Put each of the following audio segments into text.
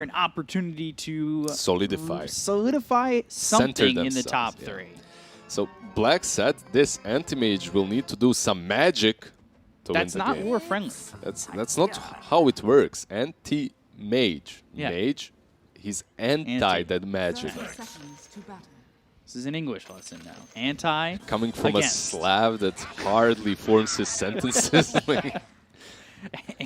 an opportunity to solidify something in the top three. So Black said this anti-mage will need to do some magic to That's win the not game. war friendly. That's not how it works. Anti-mage. Yeah. Mage, he's anti that magic. This is an English lesson now. Anti Coming from against. a Slav that hardly forms his sentences.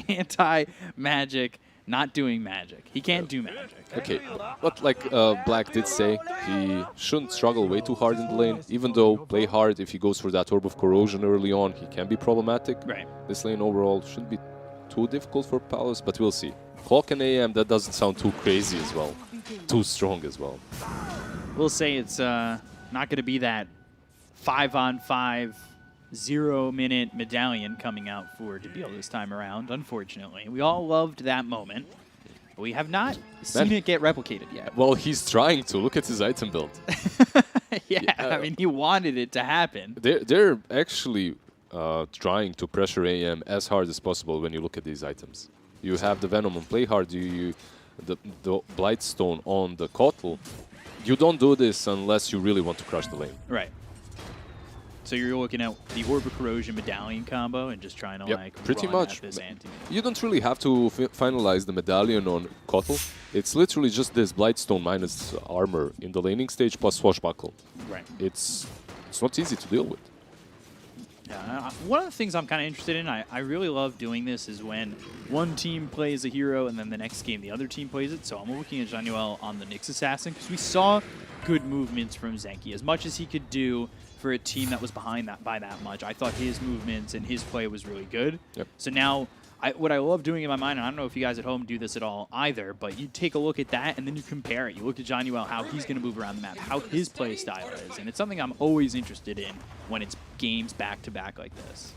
Anti-magic, not doing magic. He can't do magic. Okay, but like Black did say, he shouldn't struggle way too hard in the lane, even though play hard. If he goes for that Orb of Corrosion early on, he can be problematic. Right. This lane overall shouldn't be too difficult for Palace, but we'll see. Clock and AM, that doesn't sound too crazy as well, too strong as well. We'll say it's not going to be that 5-on-5 0-minute medallion coming out for Debil this time around, unfortunately. We all loved that moment. We have not seen it get replicated yet. Well, he's trying to. Look at his item build. Yeah, I mean, he wanted it to happen. They're actually trying to pressure AM as hard as possible when you look at these items. You have the Venom on play hard, the Blightstone on the Kotl. You don't do this unless you really want to crush the lane. Right. So you're looking at the Orb of Corrosion medallion combo and just trying to like pretty run much. at this anti. You don't really have to finalize the medallion on Kotl. It's literally just this Blightstone minus armor in the laning stage plus Swashbuckle. Right. It's not easy to deal with. Yeah, one of the things I'm kind of interested in, I really love doing this, is when one team plays a hero and then the next game the other team plays it. So I'm looking at Januel on the Nyx Assassin because we saw good movements from Zenki. As much as he could do for a team that was behind that by that much, I thought his movements and his play was really good. Yep. So now, what I love doing in my mind, and I don't know if you guys at home do this at all either, but you take a look at that and then you compare it. You look at Januel, how he's going to move around the map, how his play style is, and it's something I'm always interested in when it's games back-to-back like this.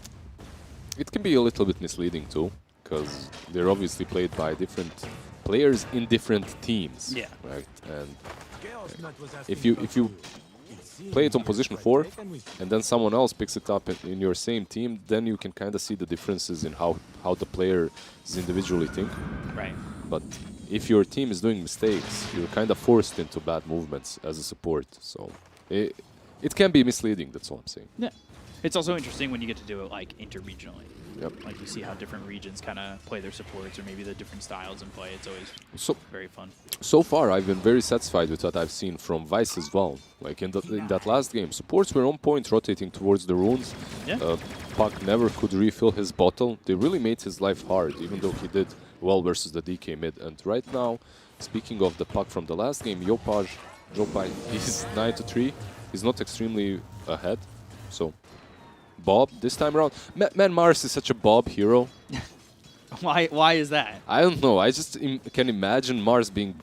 It can be a little bit misleading too, because they're obviously played by different players in different teams. Yeah. Right. And if you play it on position 4, and then someone else picks it up in your same team, then you can kind of see the differences in how the players individually think. Right. But if your team is doing mistakes, you're kind of forced into bad movements as a support. So it can be misleading, that's all I'm saying. Yeah. It's also interesting when you get to do it like interregionally. Yep. Like you see how different regions kind of play their supports, or maybe the different styles in play. It's always very fun. So far, I've been very satisfied with what I've seen from Vice as well. Like in that last game, supports were on point, rotating towards the runes. Yeah. Puck never could refill his bottle. They really made his life hard, even though he did well versus the DK mid. And right now, speaking of the Puck from the last game, Jopai, he's 9-3. He's not extremely ahead. So Bob this time around. Man, Mars is such a Bob hero. Why is that? I don't know. I just can imagine Mars being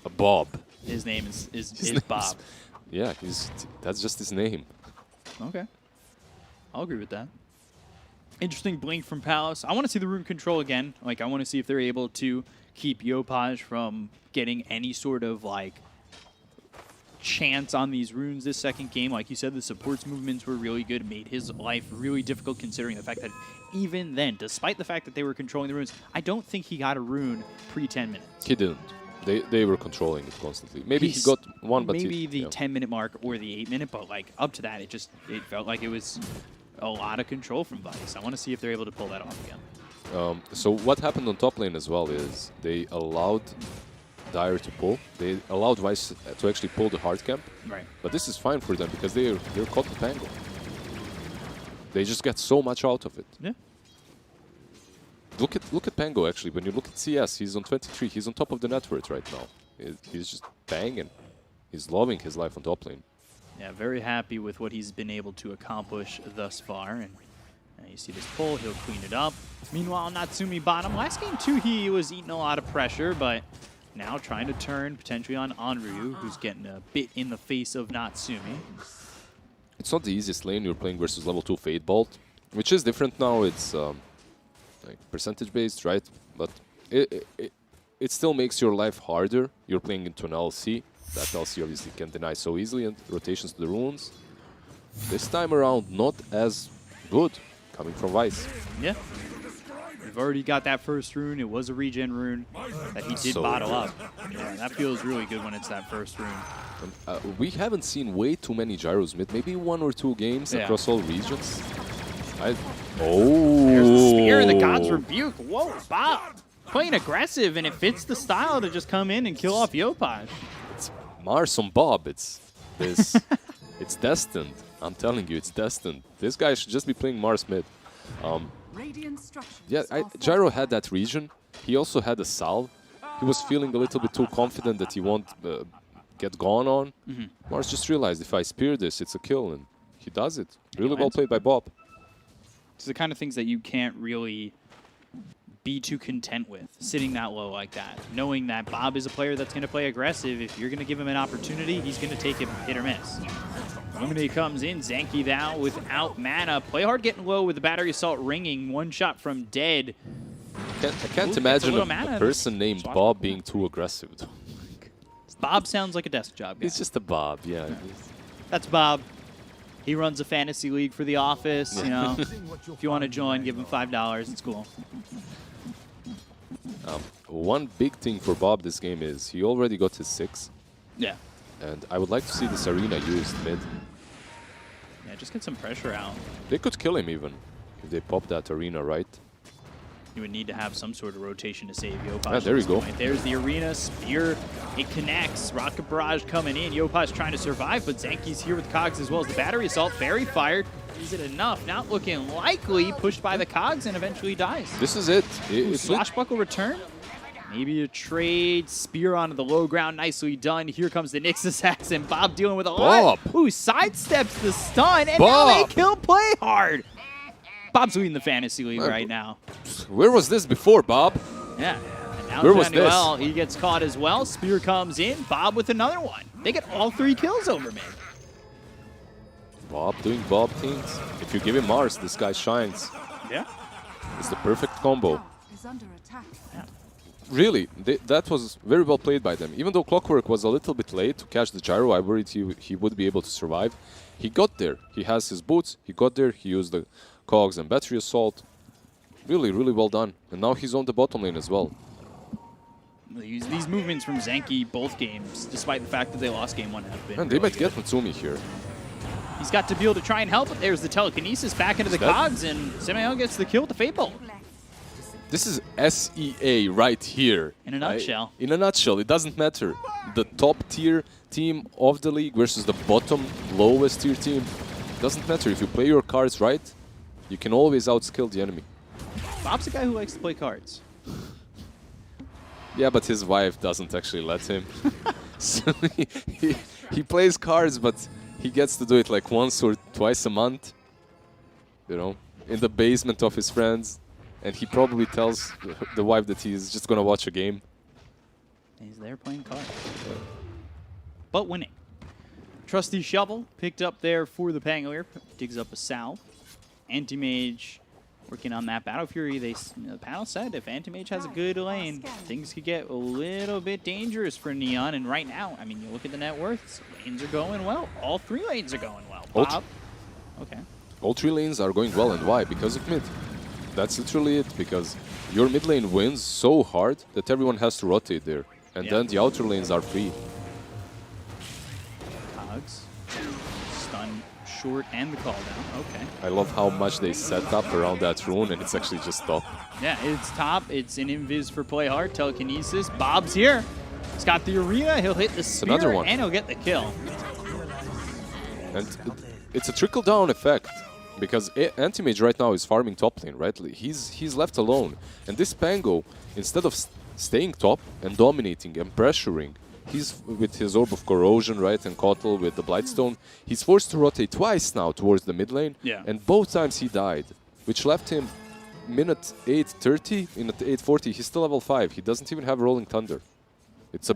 a Bob. His name is Bob. Yeah, that's just his name. Okay. I'll agree with that. Interesting blink from Palace. I want to see the rune control again. Like, I want to see if they're able to keep Yopaj from getting any sort of, like, chance on these runes this second game. Like you said, the supports movements were really good, made his life really difficult considering the fact that even then, despite the fact that they were controlling the runes, I don't think he got a rune pre-10 minutes. He didn't. They were controlling it constantly. Maybe he got one, but maybe the 10-minute mark or the 8-minute, but like up to that, it felt like it was a lot of control from Vice. I want to see if they're able to pull that off again. So what happened on top lane as well is they allowed Dire to pull. They allowed Vice to actually pull the hard camp. Right. But this is fine for them because they're caught in Pango. They just get so much out of it. Yeah. Look at Pango actually. When you look at CS, he's on 23. He's on top of the net worth right now. He's just banging. He's loving his life on top lane. Yeah, very happy with what he's been able to accomplish thus far. And you see this pull, he'll clean it up. Meanwhile, Natsumi bottom. Last game too, he was eating a lot of pressure, but now trying to turn potentially on Onryu, who's getting a bit in the face of Natsumi. It's not the easiest lane you're playing versus level 2 Fade Bolt, which is different now. It's like percentage based, right? But it still makes your life harder. You're playing into an LC. That LC obviously can deny so easily, and rotations to the runes. This time around, not as good coming from Vice. Yeah. You've already got that first rune. It was a regen rune that he did bottle up. Yeah, that feels really good when it's that first rune. We haven't seen way too many gyros mid. Maybe 1 or 2 games across all regions. There's the spear and the God's Rebuke. Whoa, Bob. Playing aggressive, and it fits the style to just come in and kill off Yopaj. It's Mars on Bob. It's destined. I'm telling you, it's destined. This guy should just be playing Mars mid. Yeah, Gyro had that region. He also had a salve. He was feeling a little bit too confident that he won't get gone on. Mars just realized, if I spear this, it's a kill, and he does it. Really well played by Bob. It's the kind of things that you can't really be too content with, sitting that low like that. Knowing that Bob is a player that's going to play aggressive. If you're going to give him an opportunity, he's going to take it hit or miss. Illuminate comes in. Zanky Thou without mana. Play hard getting low with the battery assault ringing. One shot from dead. I can't imagine a person named Bob being too aggressive. Bob sounds like a desk job guy. He's just a Bob, yeah. That's Bob. He runs a fantasy league for the office. You know, if you want to join, give him $5. It's cool. One big thing for Bob this game is he already got his 6. Yeah. And I would like to see this arena used mid. Yeah, just get some pressure out. They could kill him even if they pop that arena right. You would need to have some sort of rotation to save Yopaj. Yeah, there you go. There's the arena spear. It connects. Rocket barrage coming in. Yopaj trying to survive, but Zanky's here with Cogs as well as the battery assault. Fairy fired. Is it enough? Not looking likely. Pushed by the Cogs and eventually dies. This is it. Swashbuckle return. Maybe a trade. Spear onto the low ground. Nicely done. Here comes the Nyx Assassin. Bob dealing with a lot. Who sidesteps the stun. And now they kill Play Hard. Bob's leading the fantasy league right now. Where was this before, Bob? Yeah. And now where was this? Well, he gets caught as well. Spear comes in. Bob with another one. They get all 3 kills over mid. Bob doing Bob things. If you give him Mars, this guy shines. Yeah. It's the perfect combo. Yeah. Really, that was very well played by them. Even though Clockwork was a little bit late to catch the gyro, I worried he would be able to survive. He got there. He has his boots. He got there. He used the Cogs and battery assault. Really, really well done. And now he's on the bottom lane as well. These movements from Zanky both games, despite the fact that they lost game 1, have been And they might get Matsumi here. He's got to be able to try and help, but there's the telekinesis back into the Cogs, and Simeon gets the kill with the Fate Bolt. This is SEA right here. In a nutshell. In a nutshell, it doesn't matter. The top tier team of the league versus the bottom lowest tier team. Doesn't matter. If you play your cards right, you can always outskill the enemy. Bob's a guy who likes to play cards. Yeah, but his wife doesn't actually let him. So he plays cards, but he gets to do it like once or twice a month. You know, in the basement of his friends. And he probably tells the wife that he's just going to watch a game. He's there playing cards. But winning. Trusty Shovel picked up there for the Pangolier. Digs up a salve. Anti-Mage working on that Battle Fury. The panel said if Anti-Mage has a good lane, things could get a little bit dangerous for Neon. And right now, I mean, you look at the net worths. Lanes are going well. All 3 lanes are going well. Bob. Okay. All 3 lanes are going well. And why? Because of mid. That's literally it, because your mid lane wins so hard that everyone has to rotate there. And then the outer lanes are free. Cogs. Stun short and the call down. Okay. I love how much they set up around that rune, and it's actually just top. Yeah, it's top. It's an invis for play hard. Telekinesis. Bob's here. He's got the arena. He'll hit the spear, another one. And he'll get the kill. And it's a trickle-down effect. Because Anti-Mage right now is farming top lane, right? He's left alone. And this Pango, instead of staying top and dominating and pressuring, he's with his Orb of Corrosion, right, and Kotl with the Blightstone, he's forced to rotate twice now towards the mid lane. Yeah. And both times he died, which left him minute 8:30, minute 8:40. He's still level 5. He doesn't even have Rolling Thunder. It's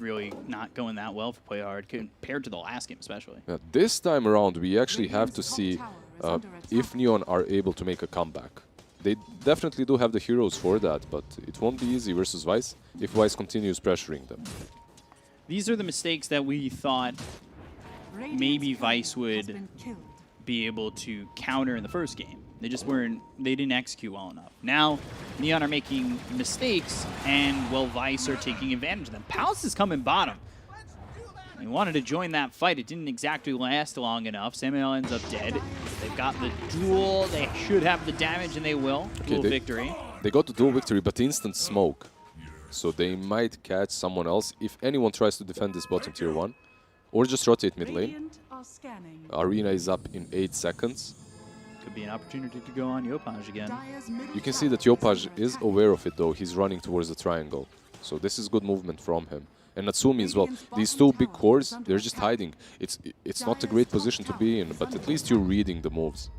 really not going that well for play hard compared to the last game, especially. Yeah, this time around, we actually have to see if Neon are able to make a comeback. They definitely do have the heroes for that, but it won't be easy versus Vice if Vice continues pressuring them. These are the mistakes that we thought maybe Vice would be able to counter in the first game. They just weren't, they didn't execute well enough. Now, Neon are making mistakes, and, well, Vice are taking advantage of them. Palace is coming bottom. They wanted to join that fight. It didn't exactly last long enough. Samuel ends up dead. They've got the duel. They should have the damage, and they will. Dual victory. They got the dual victory, but instant smoke. So they might catch someone else if anyone tries to defend this bottom tier 1. Or just rotate mid lane. Arena is up in 8 seconds. Could be an opportunity to go on Yopaj again. You can see that Yopaj is aware of it though. He's running towards the triangle. So this is good movement from him. And Natsumi as well. These two big cores, they're just hiding. It's not a great position to be in, but at least you're reading the moves.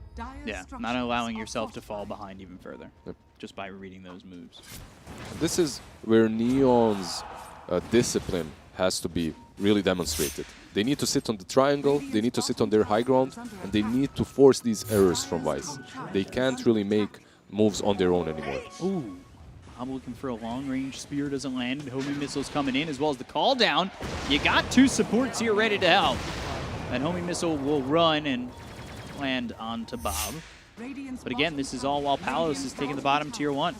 Yeah, not allowing yourself to fall behind even further. Yep. Just by reading those moves. This is where Neon's discipline has to be really demonstrated. They need to sit on the triangle, they need to sit on their high ground, and they need to force these errors from Vice. They can't really make moves on their own anymore. Ooh, I'm looking for a long-range spear, doesn't land, and Homing Missile's coming in, as well as the call down. You got 2 supports here ready to help. That Homing Missile will run and land onto Bob. But again, this is all while Palos is taking the bottom tier 1.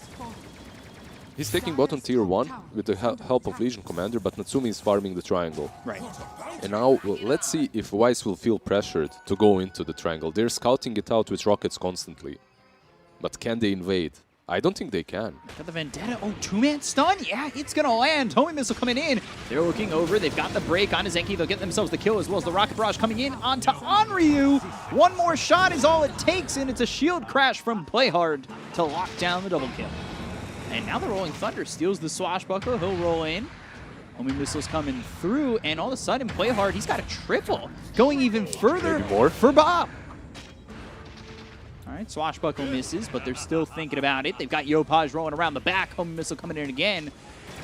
He's taking bottom tier 1 with the help of Legion Commander, but Natsumi is farming the triangle. Right. And now, well, let's see if Vice will feel pressured to go into the triangle. They're scouting it out with rockets constantly. But can they invade? I don't think they can. Got the Vendetta. Oh, 2-man stun? Yeah, it's going to land. Homing Missile coming in. They're looking over. They've got the break onto Zenki. They'll get themselves the kill, as well as the Rocket Barrage coming in onto Onryu. One more shot is all it takes, and it's a shield crash from Playhard to lock down the double kill. And now the Rolling Thunder steals the Swashbuckler. He'll roll in. Homing Missile's coming through, and all of a sudden, Playhard, he's got a triple. Going even further for Bob. All right, Swashbuckle misses, but they're still thinking about it. They've got Yopaj rolling around the back. Homing Missile coming in again.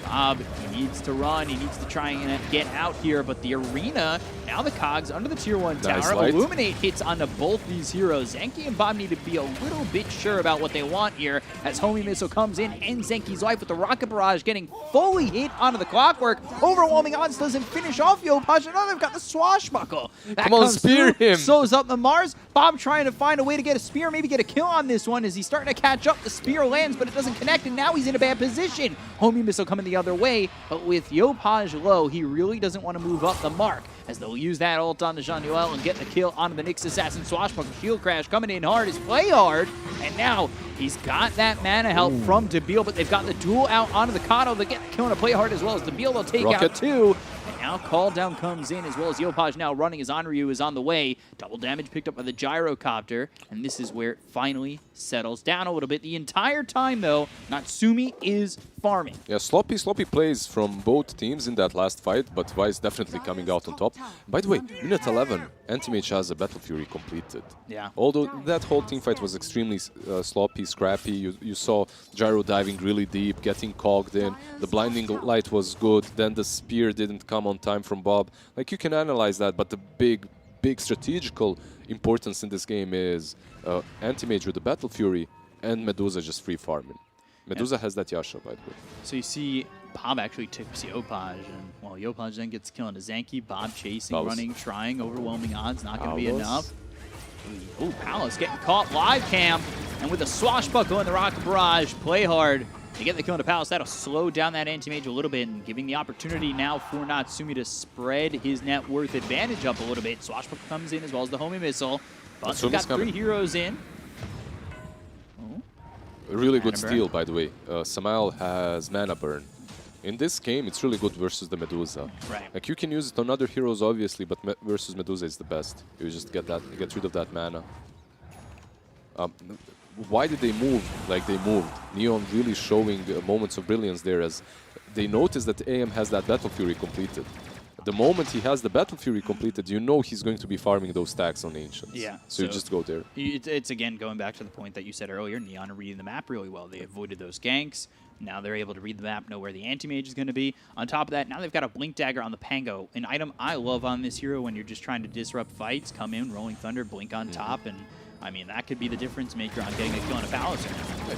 Bob, he needs to run. He needs to try and get out here, but the arena, now the cogs under the tier 1 tower. Illuminate hits onto both these heroes. Zenki and Bob need to be a little bit sure about what they want here as Homing Missile comes in, ends Zenki's life with the Rocket Barrage getting fully hit onto the Clockwork. Overwhelming odds doesn't finish off Yopaj, and now they've got the Swashbuckle. That Come on, spear him. Slows up the Mars. Bob trying to find a way to get a spear, maybe get a kill on this one as he's starting to catch up. The spear lands, but it doesn't connect, and now he's in a bad position. Homing Missile coming the other way, but with Yopaj low, he really doesn't want to move up the mark, as they'll use that ult on the Jean-Noel and get the kill onto the Nyx Assassin. Swashbuckle shield crash coming in hard is Playhard, and now he's got that mana help from Debil, but they've got the duel out onto the Kato. They get the kill on Playhard as well as Debil. They'll take out 2. And now Call Down comes in, as well as Yopaj now running as Onryu is on the way. Double damage picked up by the Gyrocopter, and this is where it finally settles down a little bit. The entire time, though, Natsumi is farming. Yeah, sloppy plays from both teams in that last fight, but Vice definitely coming out on top. By the way, minute 11, Anti-Mage has a Battle Fury completed. Yeah. Although that whole team fight was extremely sloppy, scrappy. You saw Gyro diving really deep, getting cogged in. The blinding light was good. Then the spear didn't come on time from Bob. Like, you can analyze that, but the big strategical importance in this game is Anti-Mage with the Battle Fury and Medusa just free farming. Medusa has that Yasha, by the way. So you see Bob actually tips Yopaj, and while Yopaj then gets killed into Zenki, Bob chasing, running, trying, overwhelming odds, not going to be enough. Ooh, Palace getting caught live cam, and with a Swashbuckle in the Rocket Barrage, Playhard to get the kill into Palace. That'll slow down that Anti-Mage a little bit, and giving the opportunity now for Natsumi to spread his net worth advantage up a little bit. Swashbuckle comes in as well as the Homing Missile, but we've got 3 heroes in. A really good steal, by the way. Samael has mana burn. In this game, it's really good versus the Medusa. Right. Like, you can use it on other heroes, obviously, but versus Medusa is the best. You just get rid of that mana. Why did they move like they moved? Neon really showing moments of brilliance there, as they noticed that AM has that Battle Fury completed. The moment he has the Battle Fury completed, you know he's going to be farming those stacks on Ancients. Yeah. So you just go there. It's again going back to the point that you said earlier, Neon are reading the map really well. They avoided those ganks. Now they're able to read the map, know where the Anti-Mage is going to be. On top of that, now they've got a Blink Dagger on the Pango, an item I love on this hero when you're just trying to disrupt fights. Come in, Rolling Thunder, Blink on top, and I mean, that could be the difference maker on getting a kill on a Palace.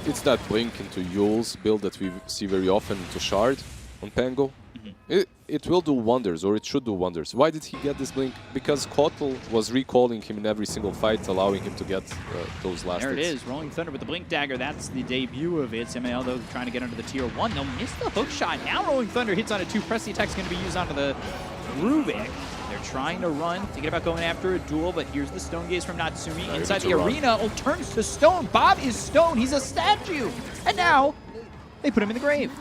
It's that Blink into Yule's build that we see very often into Shard. on Pango. It will do wonders, or it should do wonders. Why did he get this blink? Because Kotl was recalling him in every single fight, allowing him to get those last There it hits. is, Rolling Thunder with the Blink Dagger. That's the debut of it. Samael, though, trying to get under the tier 1. They'll miss the hook shot. Now Rolling Thunder hits on a 2. Press the attack's going to be used onto the Rubik. They're trying to run, thinking about going after a duel, but here's the Stone Gaze from Natsumi inside the arena. Oh, turns to stone. Bob is stone. He's a statue. And now they put him in the grave.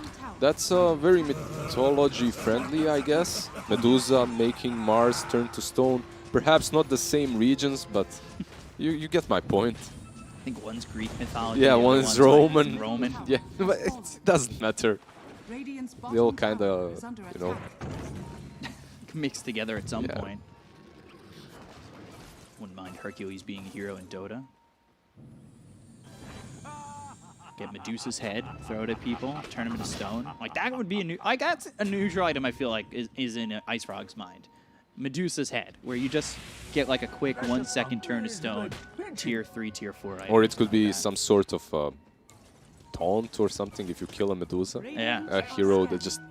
That's very mythology-friendly, I guess. Medusa making Mars turn to stone. Perhaps not the same regions, but you get my point. I think one's Greek mythology. Yeah, the one other is one's Roman. Like Roman. Yeah, but it doesn't matter. They all kind of, you know. Mixed together at some point. Wouldn't mind Hercules being a hero in Dota. Get Medusa's head, throw it at people, turn them into stone. Like that would be a new, like that's a neutral item. I feel like is in Ice Frog's mind. Medusa's head, where you just get like a quick 1 second turn to stone, tier 3, tier 4 item. Or it could be some sort of taunt or something if you kill a Medusa. Yeah. A hero that just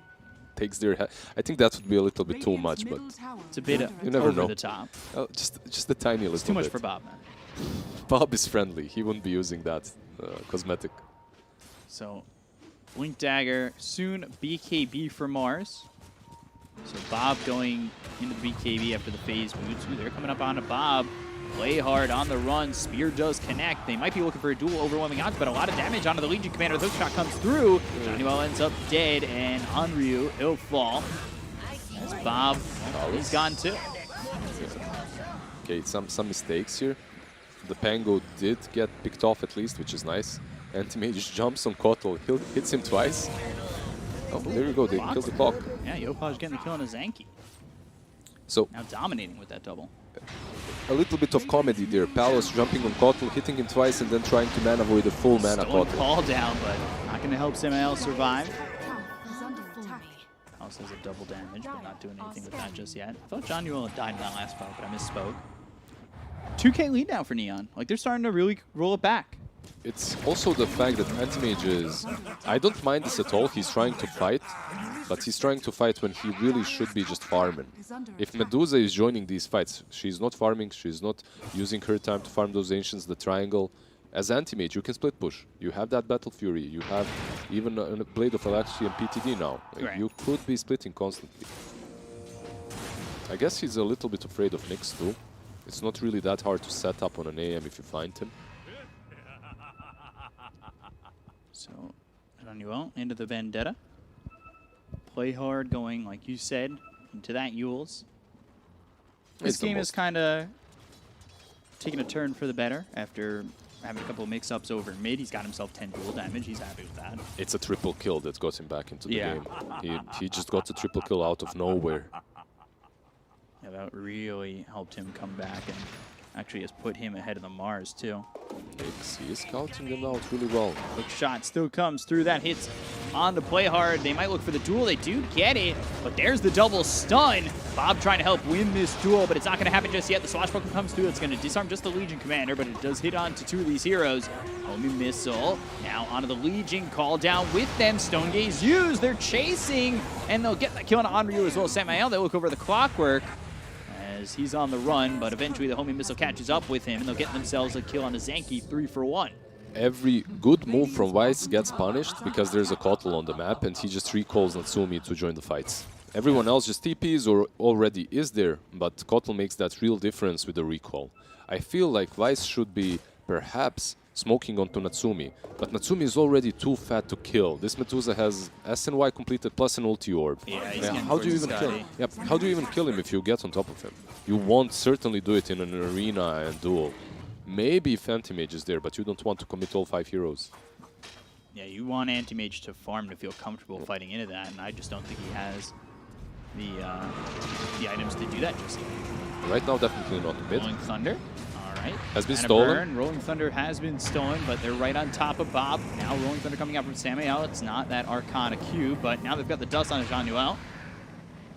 takes their head. I think that would be a little bit too much, but It's a bit you never over know. the top. Just a tiny little It's too much bit. for Bob, man. Bob is friendly. He wouldn't be using that cosmetic. So, Blink Dagger, soon BKB for Mars. So Bob going into the BKB after the phase boots. Ooh, they're coming up onto Bob. Play hard on the run. Spear does connect. They might be looking for a duel, overwhelming odds, but a lot of damage onto the Legion Commander. The hook shot comes through. Johnny ends up dead, and Onryu, he'll fall. As Bob, he's gone too. Okay, some mistakes here. The Pango did get picked off at least, which is nice. Anti-Mage jumps on Kotl, hits him twice. Oh, there you go, they killed the clock. Yeah, Yopaj getting the kill on a Zanki. So, Now dominating with that double. a little bit of comedy there. Palos jumping on Kotl, hitting him twice, and then trying to mana void the full mana Stolen Kotl. call down, but not going to help Samael survive. Palos has a double damage, but not doing anything with that just yet. I thought John Newell had died in that last fight, but I misspoke. 2K lead now for Neon. Like, they're starting to really roll it back. It's also the fact that Anti-Mage is... I don't mind this at all, he's trying to fight, but he's trying to fight when he really should be just farming. If Medusa is joining these fights, she's not farming, she's not using her time to farm those Ancients, the triangle. As Anti-Mage, you can split push. You have that Battle Fury, you have even a Blade of Alaxi and PTD now. Right. You could be splitting constantly. I guess he's a little bit afraid of Nyx too. It's not really that hard to set up on an AM if you find him. So, Manuel into the Vendetta. Play hard, going, like you said, into that Yules. This game is kind of taking a turn for the better after having a couple of mix-ups over mid. He's got himself 10 dual damage. He's happy with that. It's a triple kill that got him back into the game. He just got a triple kill out of nowhere. Yeah, that really helped him come back and actually has put him ahead of the Mars, too. He is scouting them out really well. Hook shot still comes through. That hits on to play hard. They might look for the duel. They do get it, but there's the double stun. Bob trying to help win this duel, but it's not going to happen just yet. The Swashbuckler comes through. It's going to disarm just the Legion Commander, but it does hit onto 2 of these heroes. Homing Missile now onto the Legion. Call down with them. Stone Gaze used. They're chasing, and they'll get that kill on Onryu as well as Samael. They look over the clockwork as he's on the run, but eventually the Homing Missile catches up with him, and they'll get themselves a kill on the Zanki, 3 for 1. Every good move from Weiss gets punished because there's a Kotl on the map and he just recalls Natsumi to join the fights. Everyone else just TPs or already is there, but Kotl makes that real difference with the recall. I feel like Weiss should be perhaps smoking onto Natsumi, but Natsumi is already too fat to kill. This Medusa has SNY completed plus an ulti orb. Yeah, he's How do you even kill him? Yep. How do you even kill him if you get on top of him? You won't certainly do it in an arena and duel. Maybe if Anti-Mage is there, but you don't want to commit all 5 heroes. Yeah, you want Anti-Mage to farm to feel comfortable fighting into that, and I just don't think he has the items to do that just yet. Right now, definitely not mid. Rolling Thunder, all right. Has been And a stolen. burn. Rolling Thunder has been stolen, but they're right on top of Bob. Now Rolling Thunder coming out from Samael. It's not that Arcana Q, but now they've got the dust on Jean-Noel.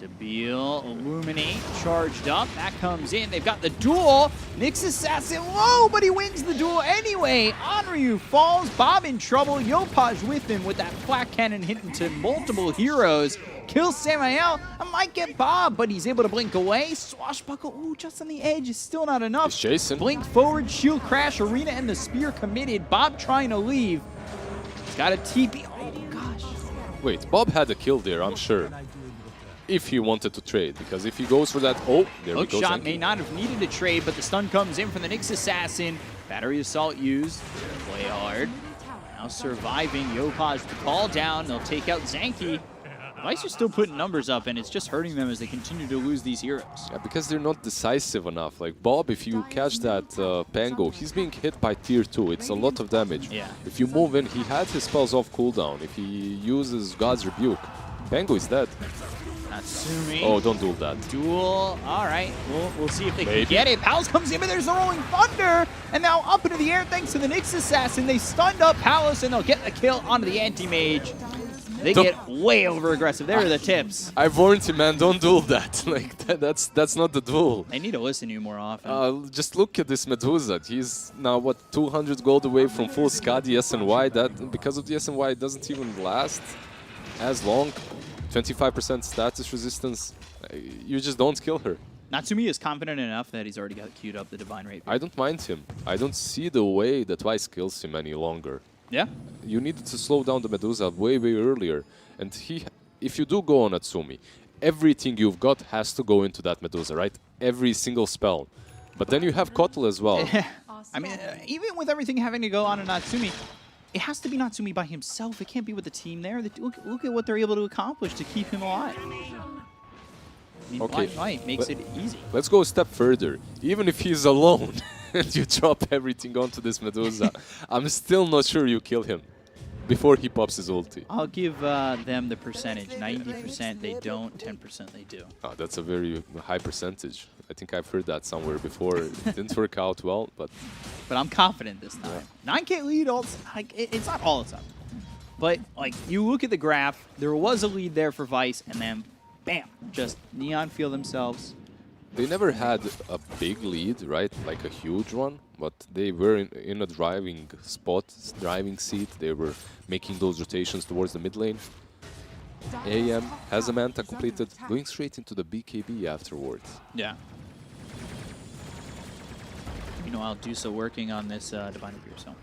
Debil, Illuminate, charged up. That comes in. They've got the duel. Nyx Assassin low, but he wins the duel anyway. Onryu falls. Bob in trouble. Yopaj with him with that flak cannon hitting to multiple heroes. Kills Samael. I might get Bob, but he's able to blink away. Swashbuckle, ooh, just on the edge is still not enough. He's chasing. Blink forward, shield crash, Arena and the spear committed. Bob trying to leave. He's got a TP. Oh, gosh. Wait, Bob had a kill there, I'm sure. If he wanted to trade, because if he goes for that, oh, there we go. Hookshot may not have needed a trade, but the stun comes in from the Nyx Assassin. Battery Assault used. Play hard. Now surviving. Yopaj the call down. They'll take out Zanky. Vice are still putting numbers up, and it's just hurting them as they continue to lose these heroes. Yeah, because they're not decisive enough. Like Bob, if you catch that Pango, he's being hit by tier 2. It's a lot of damage. Yeah. If you move in, he had his spells off cooldown. If he uses God's Rebuke, Pango is dead. Natsumi. Oh, don't do that. Duel. All right. We'll see if they Maybe. can get it. Palos comes in, but there's the Rolling Thunder. And now up into the air thanks to the Nyx Assassin. They stunned up Palos, and they'll get the kill onto the Anti-Mage. They get way over-aggressive. There are the tips. I warned him, man, don't do that. Like that's not the duel. They need to listen to you more often. Just look at this Medusa. He's now, what, 200 gold away from full Skadi SNY. That, because of the SNY, it doesn't even last as long. 25% status resistance. You just don't kill her. Natsumi is confident enough that he's already got queued up the Divine Rapier. I don't mind him. I don't see the way that Vice kills him any longer. Yeah. You needed to slow down the Medusa way earlier. And if you do go on Natsumi, everything you've got has to go into that Medusa, right? Every single spell. But then you have Kotal as well. I mean, even with everything having to go on in Natsumi, it has to be Natsumi by himself. It can't be with the team there. Look at what they're able to accomplish to keep him alive. I mean, Okay, Blind Light makes it easy. Let's go a step further. Even if he's alone and you drop everything onto this Medusa, I'm still not sure you kill him before he pops his ulti. I'll give them the percentage. 90% they don't, 10% they do. Oh, that's a very high percentage. I think I've heard that somewhere before. It didn't work out well, but I'm confident this time. 9K lead, like, it's not all it's up. But like, you look at the graph, there was a lead there for Vice, and then bam, just Neon feel themselves. they never had a big lead, right? Like a huge one, but they were in a driving spot, driving seat. They were making those rotations towards the mid lane. AM has a Manta completed, going straight into the BKB afterwards. Yeah. Meanwhile, Dusa working on this Divine Rapier, so.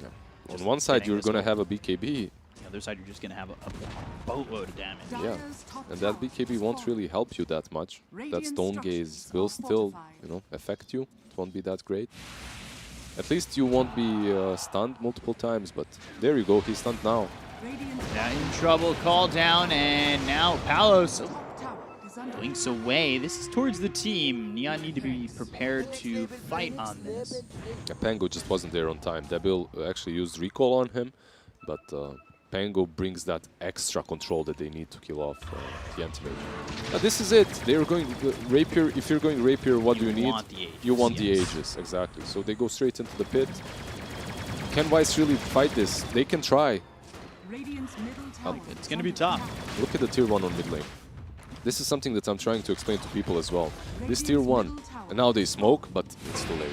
Yeah. On one side, you're going to have a BKB. The other side, you're just going to have a boatload of damage. Yeah, and that BKB won't really help you that much. That Stone Gaze will still, you know, affect you. It won't be that great. At least you won't be stunned multiple times, but there you go, he's stunned now. Yeah, in trouble, call down, and now Palos blinks away. This is towards the team. Neon need to be prepared to fight on this. Yeah, Pango just wasn't there on time. Debil actually used recall on him, but Pango brings that extra control that they need to kill off the Anti-Mage. This is it. They're going Rapier. If you're going Rapier, what do you need? You want the Aegis, exactly. So they go straight into the pit. Can Vice really fight this? They can try. It's going to be tough. Look at the tier 1 on mid lane. This is something that I'm trying to explain to people as well. This tier 1, and now they smoke, but it's too late.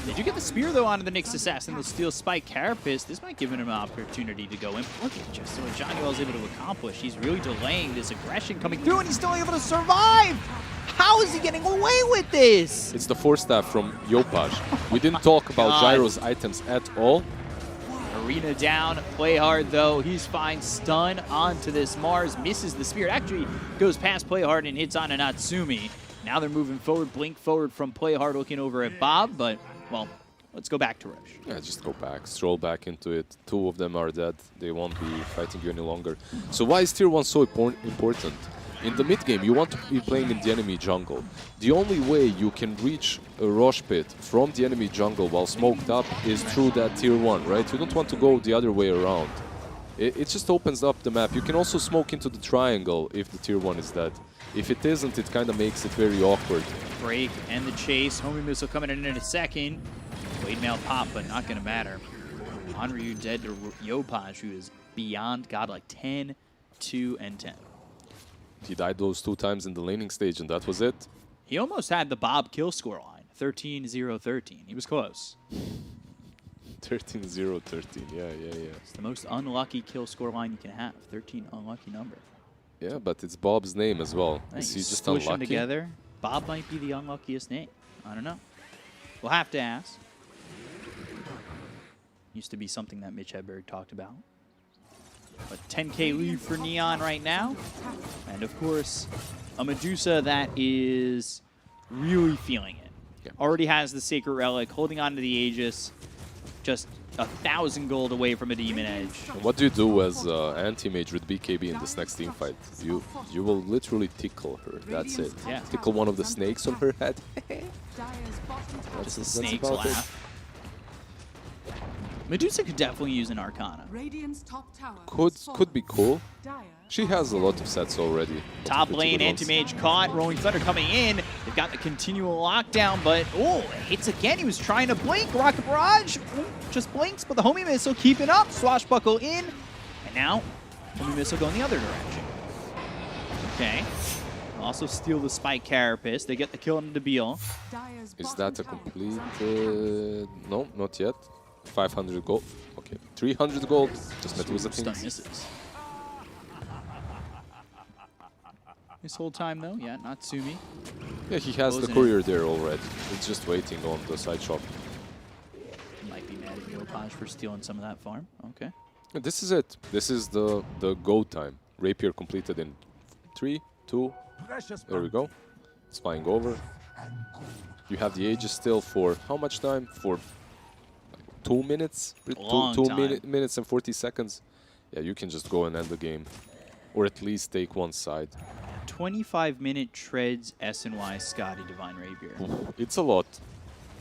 Did you get the spear, though, onto the Nyx Assassin? The Steel Spike Carapace. This might give him an opportunity to go in. Look at just what Johnny Well's able to accomplish. He's really delaying this aggression coming through, and he's still able to survive. How is he getting away with this? It's the 4-staff from Yopaj. We didn't talk about Gyro's items at all. Arena down, play hard though, he's fine, stun onto this Mars, misses the spear, actually goes past play hard and hits on a Natsumi. Now they're moving forward, blink forward from play hard looking over at Bob, but, well, let's go back to Roche. Yeah, just go back, stroll back into it. 2 of them are dead, they won't be fighting you any longer. So why is tier 1 so important? In the mid game, you want to be playing in the enemy jungle. The only way you can reach a Roche pit from the enemy jungle while smoked up is through that tier 1, right? You don't want to go the other way around. It just opens up the map. You can also smoke into the triangle if the tier 1 is dead. If it isn't, it kind of makes it very awkward. Break and the chase. Homing missile coming in a second. Blade mail pop, but not going to matter. Onryu dead to Yopaj, who is beyond godlike. 10, 2, and 10. He died those 2 times in the laning stage, and that was it. He almost had the Bob kill score line, 13-0-13. He was close. 13-0-13, yeah. It's the most unlucky kill score line you can have. 13 unlucky number. Yeah, but it's Bob's name as well. Hey, Is he just squish them unlucky? together. Bob might be the unluckiest name. I don't know. We'll have to ask. Used to be something that Mitch Hedberg talked about. But 10K lead for Neon right now. And of course, a Medusa that is really feeling it. Yeah. Already has the Sacred Relic, holding on to the Aegis. Just 1,000 gold away from a Demon Edge. And what do you do as anti-mage with BKB in this next team fight? You will literally tickle her. That's it. Yeah. Tickle one of the snakes on her head. Just a that's snake's about it. laugh. Medusa could definitely use an Arcana. Could be cool. She has a lot of sets already. Top Pretty lane, good ones. anti-mage caught, Rolling Thunder coming in. They've got the continual lockdown, but oh, hits again. He was trying to blink. Rocket Barrage just blinks, but the homie missile keeping up. Swashbuckle in, and now homie missile going the other direction. Okay. Also steal the Spike Carapace. They get the kill on Debil. Is that a complete... no, not yet. 500 gold. Okay, 300 gold. Just Medusa Stun things. misses. This whole time though, yeah, Natsumi. Yeah, he has the Closing courier there already. He's just waiting on the side shop. Might be mad at Yopaj for stealing some of that farm. Okay. This is it. This is the go time. Rapier completed in 3, 2. There we go. It's flying over. You have the Aegis still for how much time? For like 2 minutes? Long Two time. minutes and 40 seconds. Yeah, you can just go and end the game. Or at least take one side. 25-minute treads S&Y Scotty Divine Rapier. It's a lot.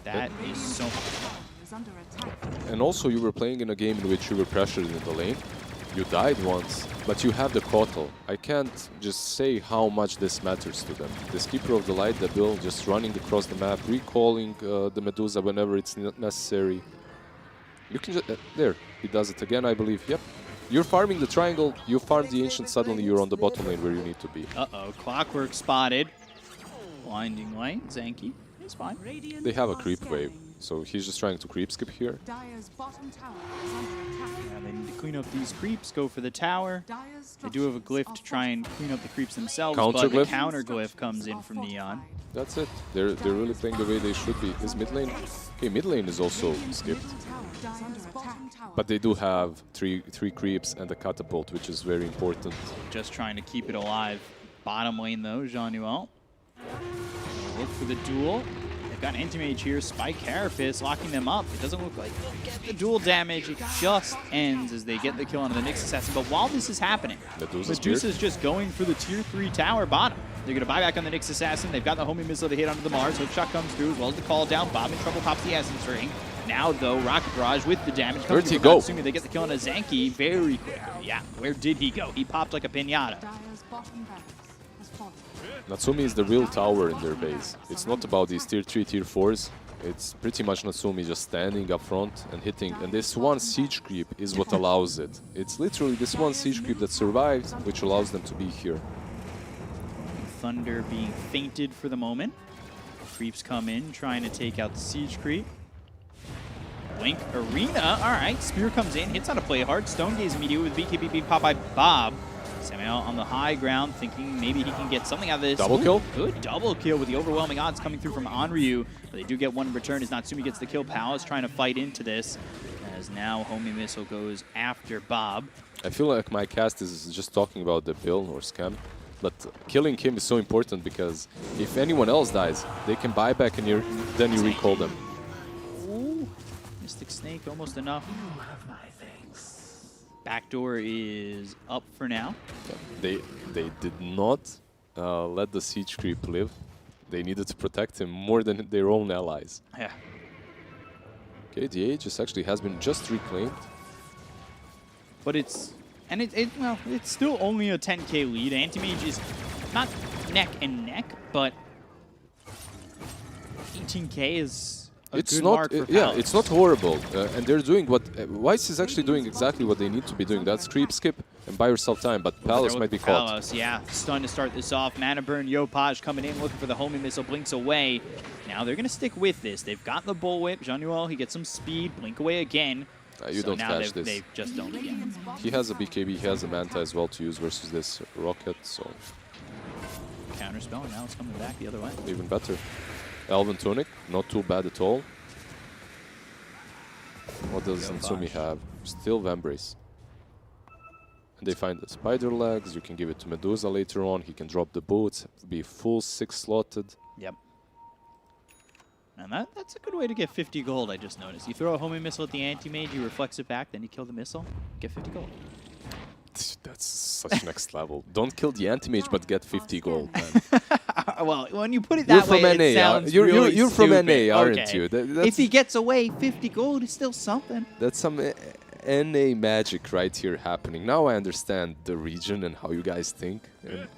That is so much. And also you were playing in a game in which you were pressured in the lane. You died once, but you have the Kotal. I can't just say how much this matters to them. This Keeper of the Light, the build, just running across the map, recalling the Medusa whenever it's necessary. You can just... there, he does it again, I believe. Yep. You're farming the triangle, you farm the Ancient, suddenly you're on the bottom lane where you need to be. Uh-oh, Clockwork spotted. Blinding Light, Zanky. He's fine. They have a creep wave, so he's just trying to creep skip here. Yeah, they need to clean up these creeps, go for the tower. They do have a glyph to try and clean up the creeps themselves, but the Counter-glyph? counter glyph comes in from Neon. That's it. They're really playing the way they should be. Is mid lane? Okay, mid lane is also skipped. But they do have three creeps and a catapult, which is very important. Just trying to keep it alive. Bottom lane though, Jean-Noel. Look for the duel. They've got Anti-Mage here, Spike Carapace locking them up. It doesn't look like they'll get the duel damage. It just ends as they get the kill onto the Nyx Assassin. But while this is happening, Medusa's just going for the tier 3 tower bottom. They're going to buy back on the Nyx Assassin. They've got the homing missile to hit onto the Mars. Hookshot comes through as well as the call down. Bob in trouble, pops the Essence Ring. Now, though, Rocket Barrage with the damage. Where'd he go? Natsumi, they get the kill on a Zanky very quickly. Yeah, where did he go? He popped like a pinata. Natsumi is the real tower in their base. It's not about these tier 3, tier 4s. It's pretty much Natsumi just standing up front and hitting. And this one siege creep is what allows it. It's literally this one siege creep that survives, which allows them to be here. Thunder being fainted for the moment. Creeps come in, trying to take out the siege creep. Blink Arena, all right, Spear comes in, hits on a play hard. Stone Gaze immediately with BKB being popped by Bob. Samuel on the high ground, thinking maybe he can get something out of this. Double kill? Good double kill with the overwhelming odds coming through from Onryu. But they do get one in return as Natsumi gets the kill. Palace trying to fight into this. As now Homie Missile goes after Bob. I feel like my cast is just talking about the Bill or Scam. But killing him is so important because if anyone else dies, they can buy back and then you recall them. Ooh, Mystic Snake almost enough. Backdoor is up for now. They did not let the siege creep live. They needed to protect him more than their own allies. Yeah. Okay, the Aegis actually has been just reclaimed. But it's still only a 10K lead. Anti-Mage is not neck and neck, but 18K is good mark for yeah, Palace. it's not horrible, and they're doing what Weiss is actually doing exactly what they need to be doing. That's creep, skip, and buy yourself time. But Palace might be caught. Palace, yeah, stun to start this off. Mana burn, Yopaj coming in, looking for the homing missile, blinks away. Now they're gonna stick with this. They've got the bullwhip. Jean-Noel, he gets some speed, blink away again. You don't catch this. They just don't again. He has a BKB, he has a Manta as well to use versus this Rocket, so Counterspell, and now it's coming back the other way. even better. Elven Tunic, not too bad at all. What does Natsumi have? Still Vambrace. And they find the spider legs, you can give it to Medusa later on, he can drop the boots, be full 6 slotted. Yep. And that's a good way to get 50 gold, I just noticed. You throw a homing missile at the anti-mage, you reflex it back, then you kill the missile, get 50 gold. That's such next level. Don't kill the anti-mage, but get 50 gold, man. Well, when you put it that way, it sounds really you're from stupid. NA, aren't Okay. you? If he gets away, 50 gold is still something. That's some NA magic right here happening. Now I understand the region and how you guys think. And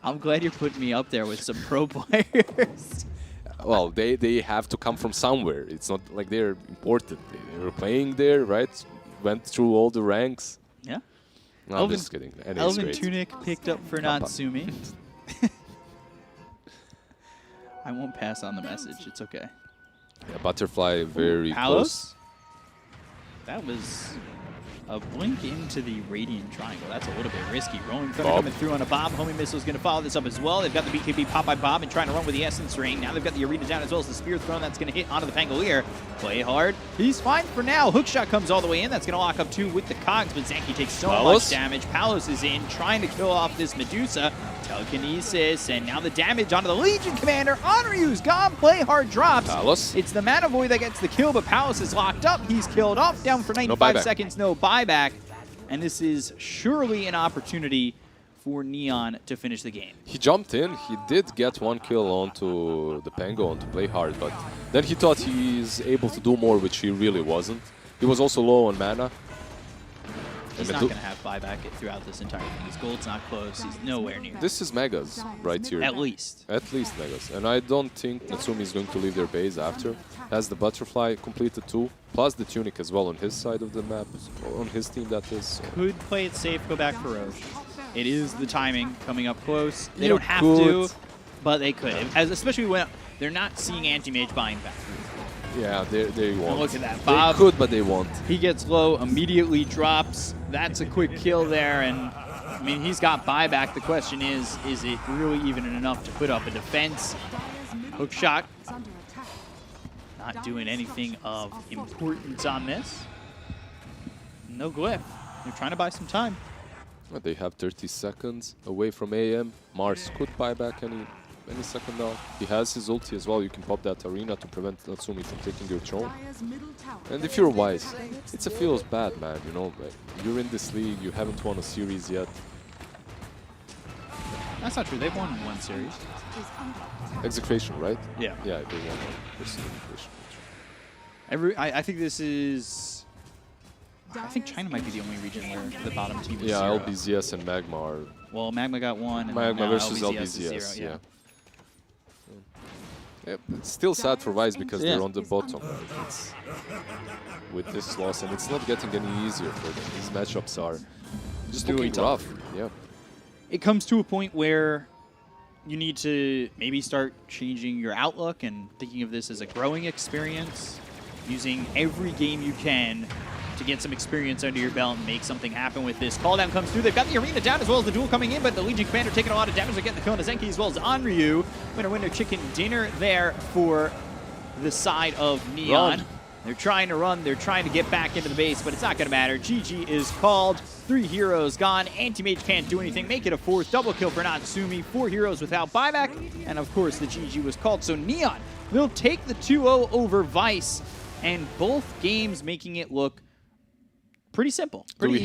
I'm glad you're putting me up there with some pro players. well, they have to come from somewhere. It's not like they're important. They were playing there, right? Went through all the ranks. Yeah. No, I'm just kidding. NA is Elven great. Tunic picked up for Natsumi. I won't pass on the message. It's okay. Yeah, Butterfly very Palos? close. That was a blink into the Radiant Triangle. That's a little bit risky. Rolling Thunder Bob. coming through on a Bob. Homing Missile is going to follow this up as well. They've got the BKB pop by Bob and trying to run with the Essence Ring. Now they've got the Arena down as well as the Spear Throne. That's going to hit onto the Pangolier. Play hard. He's fine for now. Hookshot comes all the way in. That's going to lock up 2 with the Cogs, but Zanky takes so much damage. Palos is in, trying to kill off this Medusa. Telekinesis, and now the damage onto the Legion Commander. Onryu's gone. Play hard drops. Palos. It's the Mana Void that gets the kill, but Palos is locked up. He's killed off, down for 95 seconds. No buyback. And this is surely an opportunity for Neon to finish the game. He jumped in. He did get 1 kill onto the Pango, onto Play Hard, but then he thought he's able to do more, which he really wasn't. He was also low on mana. He's not going to have buyback throughout this entire thing. His gold's not close. He's nowhere near. This is Megas right here. At least. At least Megas. And I don't think Natsumi is going to leave their base after. Has the Butterfly completed 2, plus the Tunic as well on his side of the map, on his team that is. So. Could play it safe, go back for Roche. It is the timing coming up close. They You don't have could. to, but they could. Especially when they're not seeing anti-mage buying back. Yeah, they won't. Look at that, Bob. They could, but they won't. He gets low, immediately drops. That's a quick kill there, and I mean, he's got buyback. The question is it really even enough to put up a defense? Hook shot. Not doing anything of importance on this. No glyph. They're trying to buy some time. Well, they have 30 seconds away from AM. Mars could buy back any second now. He has his ulti as well. You can pop that arena to prevent Natsumi from taking your throne. And if you're Wise, it feels bad, man. You know, like, you're in this league, you haven't won a series yet. That's not true. They've won 1 series. Execration, right? Yeah. Yeah, they won one versus Execration. I think this is. I think China might be the only region where the bottom team is 0. Yeah, LBZS and Magma are. Well, Magma got 1. And Magma now versus LBZS is LBZS, 0, yeah. It's still sad for Vice because they're on the bottom. It's, with this loss, and it's not getting any easier for them. These matchups are just really looking tough. rough. Yeah. It comes to a point where you need to maybe start changing your outlook and thinking of this as a growing experience, using every game you can to get some experience under your belt and make something happen with this. Call down comes through. They've got the arena down as well as the duel coming in, but the Legion Commander taking a lot of damage. They're getting the kill on Zenki as well as Onryu. Winner chicken dinner there for the side of Neon. Run. They're trying to run. They're trying to get back into the base, but it's not going to matter. GG is called. 3 heroes gone. Anti-Mage can't do anything. Make it a 4th. Double kill for Natsumi. 4 heroes without buyback. And, of course, the GG was called. So Neon will take the 2-0 over Vice, and both games making it look pretty simple. Pretty easy.